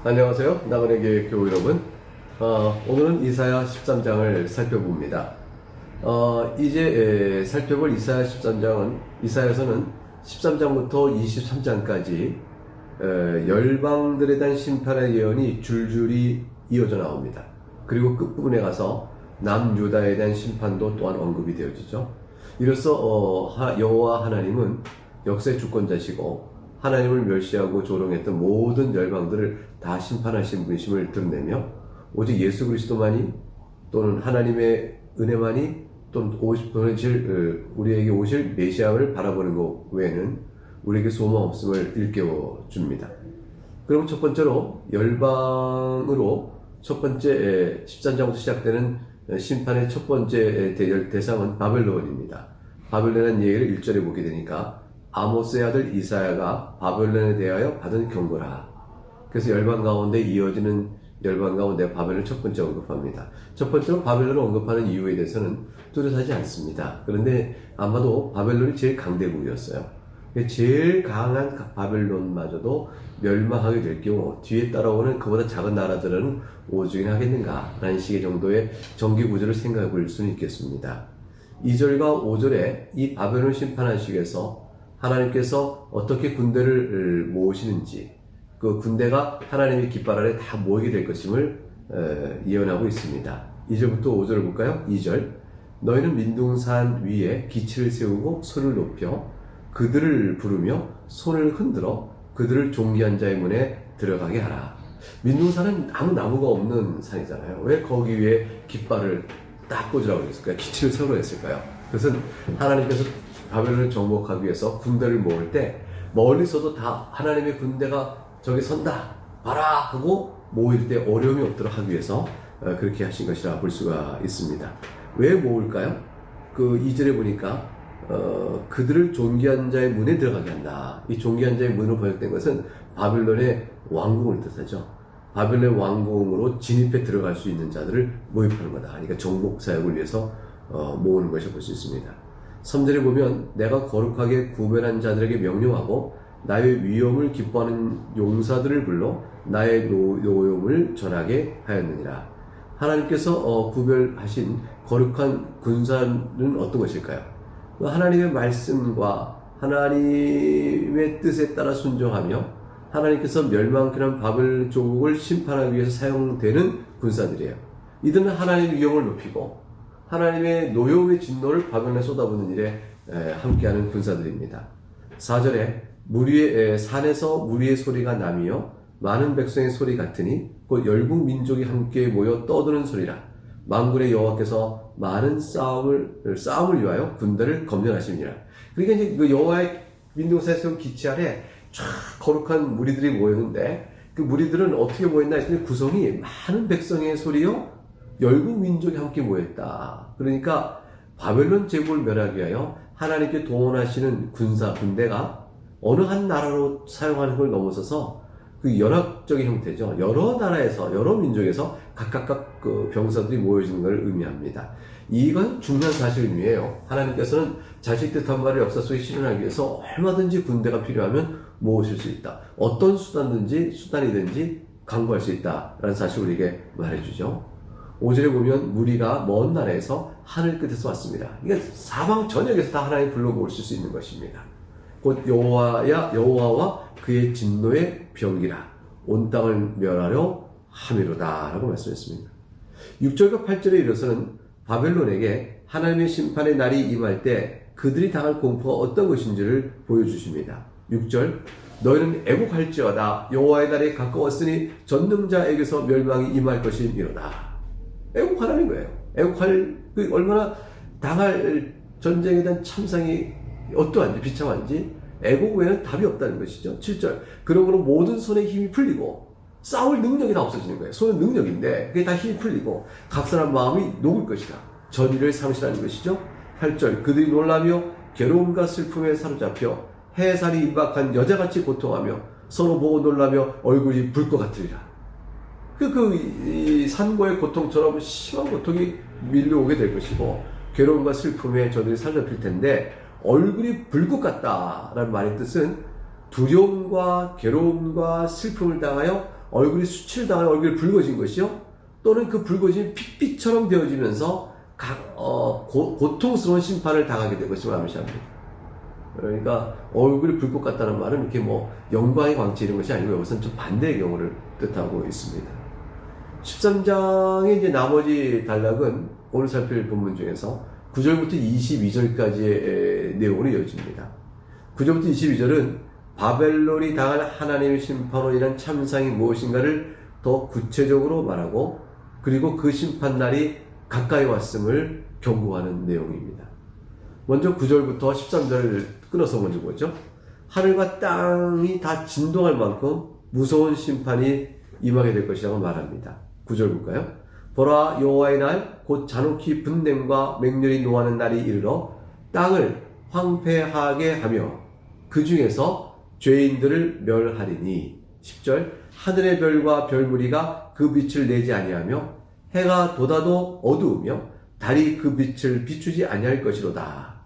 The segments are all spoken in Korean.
안녕하세요. 나만의 계획 교우 여러분. 오늘은 이사야 13장을 살펴봅니다. 이제 살펴볼 이사야 13장은 이사야서는 13장부터 23장까지 열방들에 대한 심판의 예언이 줄줄이 이어져 나옵니다. 그리고 끝부분에 가서 남유다에 대한 심판도 또한 언급이 되어지죠. 이로써 여호와 하나님은 역사의 주권자시고 하나님을 멸시하고 조롱했던 모든 열방들을 다 심판하신 분이심을 드러내며 오직 예수 그리스도만이 또는 하나님의 은혜만이 또는 우리에게 오실 메시아를 바라보는 것 외에는 우리에게 소망 없음을 일깨워 줍니다. 그럼 첫 번째로 열방으로 첫 번째 13장부터 시작되는 심판의 첫 번째 대상은 바벨론입니다. 바벨론이라는 얘기를 1절에 보게 되니까 아모스의 아들 이사야가 바벨론에 대하여 받은 경고라. 그래서 열방 가운데 이어지는 열방 가운데 바벨론을 첫 번째 언급합니다. 첫 번째로 바벨론을 언급하는 이유에 대해서는 뚜렷하지 않습니다. 그런데 아마도 바벨론이 제일 강대국이었어요. 제일 강한 바벨론마저도 멸망하게 될 경우 뒤에 따라오는 그보다 작은 나라들은 오죽이나 하겠는가 라는 식의 정도의 정기 구조를 생각해 볼 수는 있겠습니다. 2절과 5절에 이 바벨론 심판하시기에서 하나님께서 어떻게 군대를 모으시는지 그 군대가 하나님의 깃발 아래 다 모이게 될 것임을 예언하고 있습니다. 2절부터 5절을 볼까요? 2절 너희는 민둥산 위에 기치를 세우고 소리를 높여 그들을 부르며 손을 흔들어 그들을 존귀한 자의 문에 들어가게 하라. 민둥산은 아무 나무가 없는 산이잖아요. 왜 거기 위에 깃발을 딱 꽂으라고 그랬을까요? 기치를 세우라고 했을까요? 그것은 하나님께서 바벨론을 정복하기 위해서 군대를 모을 때 멀리서도 다 하나님의 군대가 저기 선다 봐라 하고 모일 때 어려움이 없도록 하기 위해서 그렇게 하신 것이라 볼 수가 있습니다. 왜 모을까요? 그 2절에 보니까 그들을 존귀한 자의 문에 들어가게 한다. 이 존귀한 자의 문으로 번역된 것은 바벨론의 왕궁을 뜻하죠. 바벨론 왕궁으로 진입해 들어갈 수 있는 자들을 모집하는 거다. 그러니까 정복 사역을 위해서 모으는 것을 볼 수 있습니다. 3절에 보면 내가 거룩하게 구별한 자들에게 명령하고 나의 위엄을 기뻐하는 용사들을 불러 나의 노염을 전하게 하였느니라. 하나님께서 구별하신 거룩한 군사는 어떤 것일까요? 하나님의 말씀과 하나님의 뜻에 따라 순종하며 하나님께서 멸망케한 바벨 조국을 심판하기 위해서 사용되는 군사들이에요. 이들은 하나님의 위엄을 높이고 하나님의 노여움의 진노를 바벨론에 쏟아붓는 일에 함께하는 군사들입니다. 4절에 산에서 무리의 소리가 나며 많은 백성의 소리 같으니 곧 열국 민족이 함께 모여 떠드는 소리라. 만군의 여호와께서 많은 싸움을 위하여 군대를 검령하십니다. 그러니까 이제 그 여호와의 민둥산에 세운 기치 아래 쫙 거룩한 무리들이 모였는데 그 무리들은 어떻게 모였나 했더니 구성이 많은 백성의 소리요 열국 민족이 함께 모였다. 그러니까 바벨론 제국을 멸하기 위하여 하나님께 동원하시는 군대가 어느 한 나라로 사용하는 걸 넘어서서 그 연합적인 형태죠. 여러 나라에서 여러 민족에서 각각 그 병사들이 모여지는 걸 의미합니다. 이건 중요한 사실을 의미해요. 하나님께서는 자식 뜻한 바를 역사 속에 실현하기 위해서 얼마든지 군대가 필요하면 모으실 수 있다. 어떤 수단이든지 강구할 수 있다라는 사실을 우리에게 말해주죠. 5절에 보면 무리가 먼 나라에서 하늘 끝에서 왔습니다. 그러니까 사방 전역에서 다 하나님 불러 모으실 수 있는 것입니다. 곧 여호와와 그의 진노의 병기라 온 땅을 멸하려 함이로다 라고 말씀했습니다. 6절과 8절에 이르러서는 바벨론에게 하나님의 심판의 날이 임할 때 그들이 당할 공포가 어떤 것인지를 보여주십니다. 6절 너희는 애국할지어다 여호와의 날이 가까웠으니 전능자에게서 멸망이 임할 것이니로다. 애국하라는 거예요. 얼마나 당할 전쟁에 대한 참상이 어떠한지 비참한지 애국 외에는 답이 없다는 것이죠. 7절 그러므로 모든 손에 힘이 풀리고 싸울 능력이 다 없어지는 거예요. 손은 능력인데 그게 다 힘이 풀리고 각선한 마음이 녹을 것이다. 전의를 상실하는 것이죠. 8절 그들이 놀라며 괴로움과 슬픔에 사로잡혀 해산이 임박한 여자같이 고통하며 서로 보고 놀라며 얼굴이 불 것 같으리라. 이 산고의 고통처럼 심한 고통이 밀려오게 될 것이고 괴로움과 슬픔에 저들이 사로잡힐 텐데 얼굴이 불 것 같다라는 말의 뜻은 두려움과 괴로움과 슬픔을 당하여 얼굴이 수치를 얼굴이 붉어진 것이요. 또는 그 붉어진 핏빛처럼 되어지면서 고통스러운 심판을 당하게 될 것임을 암시합니다. 그러니까 얼굴이 붉 것 같다는 말은 이렇게 뭐 영광의 광채 이런 것이 아니고 여기서는 좀 반대의 경우를 뜻하고 있습니다. 13장의 이제 나머지 단락은 오늘 살필 본문 중에서 9절부터 22절까지의 내용으로 이어집니다. 9절부터 22절은 바벨론이 당할 하나님의 심판으로 인한 참상이 무엇인가를 더 구체적으로 말하고 그리고 그 심판날이 가까이 왔음을 경고하는 내용입니다. 먼저 9절부터 13절을 끊어서 먼저 보죠. 하늘과 땅이 다 진동할 만큼 무서운 심판이 임하게 될 것이라고 말합니다. 9절 볼까요? 보라, 여호와의 날 곧 잔혹히 분냄과 맹렬히 노하는 날이 이르러 땅을 황폐하게 하며 그 중에서 죄인들을 멸하리니. 10절 하늘의 별과 별무리가 그 빛을 내지 아니하며 해가 돋아도 어두우며 달이 그 빛을 비추지 아니할 것이로다.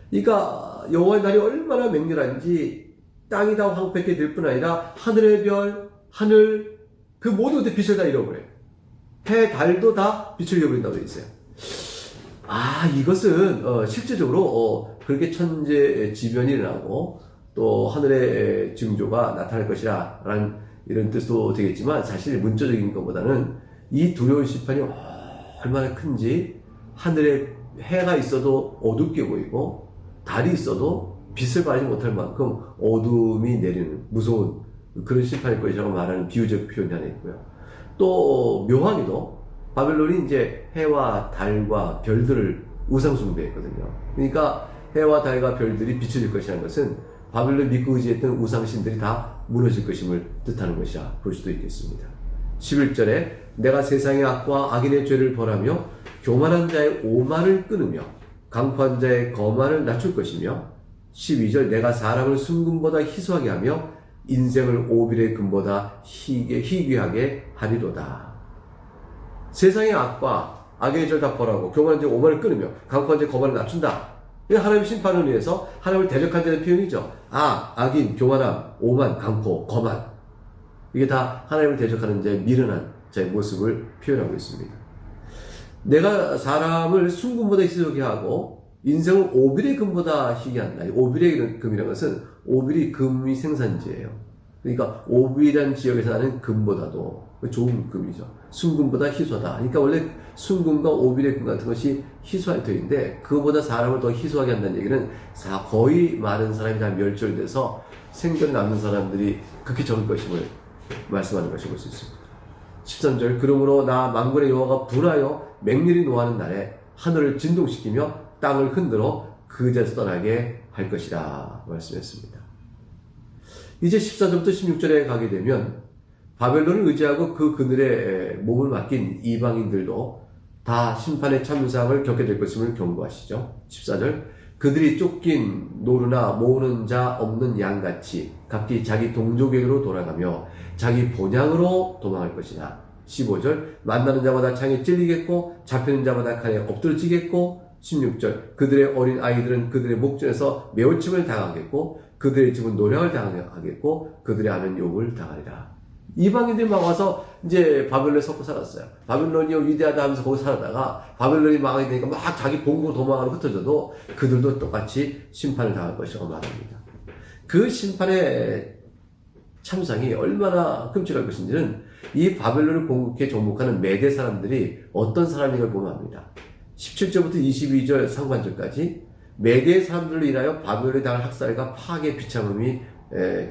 그러니까 여호와의 날이 얼마나 맹렬한지 땅이 다 황폐하게 될 뿐 아니라 하늘의 별, 하늘 그 모든 것들 빛을 다 잃어버려요. 해, 달도 다 빛을 잃어버린다고 되어 있어요. 이것은 실제적으로 그렇게 천재지변이 일어나고 또 하늘의 징조가 나타날 것이라 라는 이런 뜻도 되겠지만 사실 문자적인 것보다는 이 두려운 심판이 얼마나 큰지 하늘에 해가 있어도 어둡게 보이고 달이 있어도 빛을 발하지 못할 만큼 어둠이 내리는 무서운 그런 심판일 것이라고 말하는 비유적 표현이 하나 있고요. 또 묘하게도 바벨론이 이제 해와 달과 별들을 우상숭배했거든요. 그러니까 해와 달과 별들이 비춰질 것이라는 것은 바벨론 믿고 의지했던 우상신들이 다 무너질 것임을 뜻하는 것이라 볼 수도 있겠습니다. 11절에 내가 세상의 악과 악인의 죄를 벌하며 교만한 자의 오만을 끊으며 강포한 자의 거만을 낮출 것이며 12절 내가 사람을 순금보다 희소하게 하며 인생을 오빌의 금보다 희귀하게 하리로다. 세상의 악과 악의 죄를 다 벌하고 교만한 자의 오만을 끊으며 강포한 자의 거만을 낮춘다. 하나님의 심판을 위해서 하나님을 대적한 자의 표현이죠. 악인, 교만함, 오만, 강포, 거만. 이게 다 하나님을 대적하는 자의 미련한 자의 모습을 표현하고 있습니다. 내가 사람을 순금보다 희소하게 하고 인생을 오빌의 금보다 희귀한다. 오빌의 금이라는 것은 오빌이 금이 생산지예요. 그러니까 오빌이라는 지역에서 나는 금보다도 좋은 금이죠. 순금보다 희소하다. 그러니까 원래 순금과 오빌의 금 같은 것이 희소할 터인데 그거보다 사람을 더 희소하게 한다는 얘기는 거의 많은 사람이 다 멸절돼서 생존 남는 사람들이 극히 적을 것임을 말씀하는 것이 볼 수 있습니다. 13절 그러므로 나 만군의 여호와가 분하여 맹렬히 노하는 날에 하늘을 진동시키며 땅을 흔들어 그 자에서 떠나게 할 것이라 말씀했습니다. 이제 14절부터 16절에 가게 되면 바벨론을 의지하고 그 그늘에 몸을 맡긴 이방인들도 다 심판의 참상을 겪게 될 것임을 경고하시죠. 14절 그들이 쫓긴 노루나 모으는 자 없는 양같이 각기 자기 동족에게로 돌아가며 자기 본향으로 도망할 것이다. 15절 만나는 자마다 창에 찔리겠고 잡히는 자마다 칼에 엎드러지겠고 16절 그들의 어린 아이들은 그들의 목전에서 매우침을 당하겠고 그들의 집은 노량을 당하겠고 그들의 아는 욕을 당하리라. 이방인들이 막 와서 이제 바벨론에 섞고 살았어요. 바벨론이 위대하다 하면서 거기 살다가 바벨론이 망하게 되니까 막 자기 본국으로 도망하러 흩어져도 그들도 똑같이 심판을 당할 것이라고 말합니다. 그 심판의 참상이 얼마나 끔찍할 것인지는 이 바벨론을 공격해 정복하는 메대 사람들이 어떤 사람인가를 보면 압니다. 17절부터 22절 상반절까지 메대 사람들로 인하여 바벨론에 당할 학살과 파괴 비참함이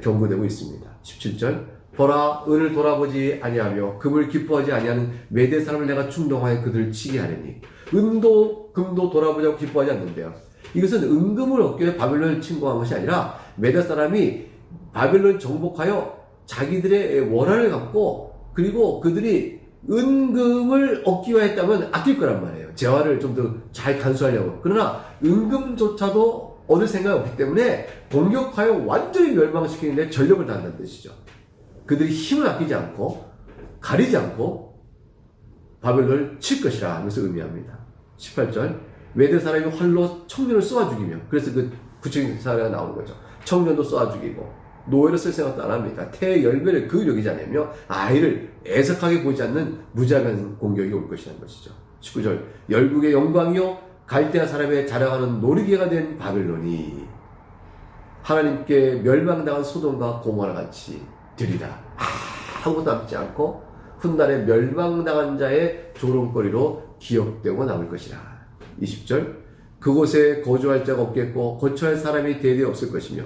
경고되고 있습니다. 17절 보라 은을 돌아보지 아니하며 금을 기뻐하지 아니하는 메대 사람을 내가 충동하여 그들을 치게 하려니 은도 금도 돌아보자고 기뻐하지 않는데요. 이것은 은금을 얻기 위해 바벨론을 침공한 것이 아니라 메대 사람이 바벨론을 정복하여 자기들의 원한을 갖고 그리고 그들이 은금을 얻기 위해 했다면 아낄 거란 말이에요. 재화를 좀 더 잘 간수하려고. 그러나 은금조차도 얻을 생각이 없기 때문에 공격하여 완전히 멸망시키는데 전력을 다한다는 뜻이죠. 그들이 힘을 아끼지 않고 가리지 않고 바벨론을 칠 것이라 하면서 의미합니다. 18절 메대 사람이 활로 청년을 쏘아 죽이며 그래서 그 구체적인 사례가 나오는 거죠. 청년도 쏘아 죽이고 노예로 쓸 생각도 안 합니다. 태의 열매를 그 여기지 않으며 아이를 애석하게 보지 않는 무자비한 공격이 올 것이라는 것이죠. 19절 열국의 영광이요 갈대아 사람의 자랑하는 놀이개가 된 바벨론이 하나님께 멸망당한 소돔과 고모라 같이 되리라. 아무것도 남지 않고 훗날에 멸망당한 자의 조롱거리로 기억되고 남을 것이라. 20절 그곳에 거주할 자가 없겠고 거처할 사람이 대대 없을 것이며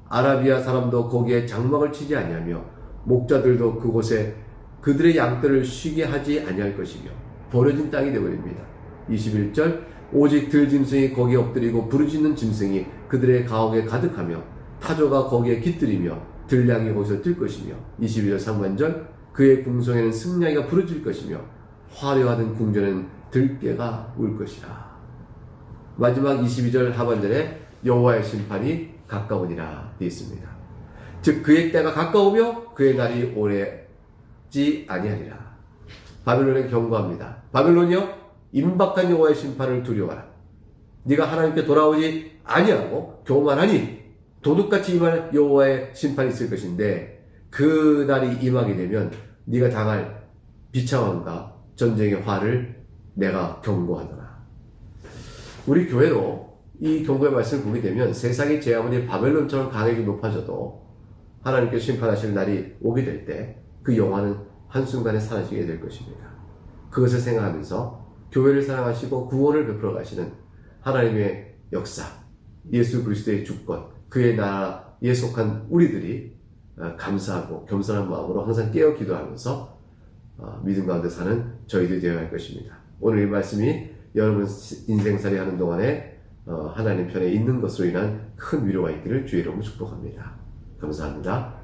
아라비아 사람도 거기에 장막을 치지 아니하며 목자들도 그곳에 그들의 양떼를 쉬게 하지 아니할 것이며 버려진 땅이 되어버립니다. 21절 오직 들짐승이 거기에 엎드리고 부르짖는 짐승이 그들의 가옥에 가득하며 타조가 거기에 깃들이며 들량이 거기서 뜰 것이며 22절 상반절 그의 궁성에는 승냥이가 부르짖을 것이며 화려하던 궁전에는 들깨가 울 것이라. 마지막 22절 하반절에 여호와의 심판이 가까우니라 되어 있습니다. 즉 그의 때가 가까우며 그의 날이 오래지 아니하리라. 바벨론에 경고합니다. 바벨론이여 임박한 여호와의 심판을 두려워하라. 네가 하나님께 돌아오지 아니하고 교만하니 도둑같이 임할 여호와의 심판이 있을 것인데 그 날이 임하게 되면 네가 당할 비참함과 전쟁의 화를 내가 경고하노라. 우리 교회로 이 경고의 말씀을 보게 되면 세상의 제아문이 바벨론처럼 강하게 높아져도 하나님께서 심판하실 날이 오게 될 때 그 영화는 한순간에 사라지게 될 것입니다. 그것을 생각하면서 교회를 사랑하시고 구원을 베풀어 가시는 하나님의 역사, 예수 그리스도의 주권, 그의 나라에 속한 우리들이 감사하고 겸손한 마음으로 항상 깨어 기도하면서 믿음 가운데 사는 저희들이 되어야 할 것입니다. 오늘 이 말씀이 여러분 인생살이 하는 동안에 하나님 편에 있는 것으로 인한 큰 위로가 있기를 주의 이름으로 축복합니다. 감사합니다.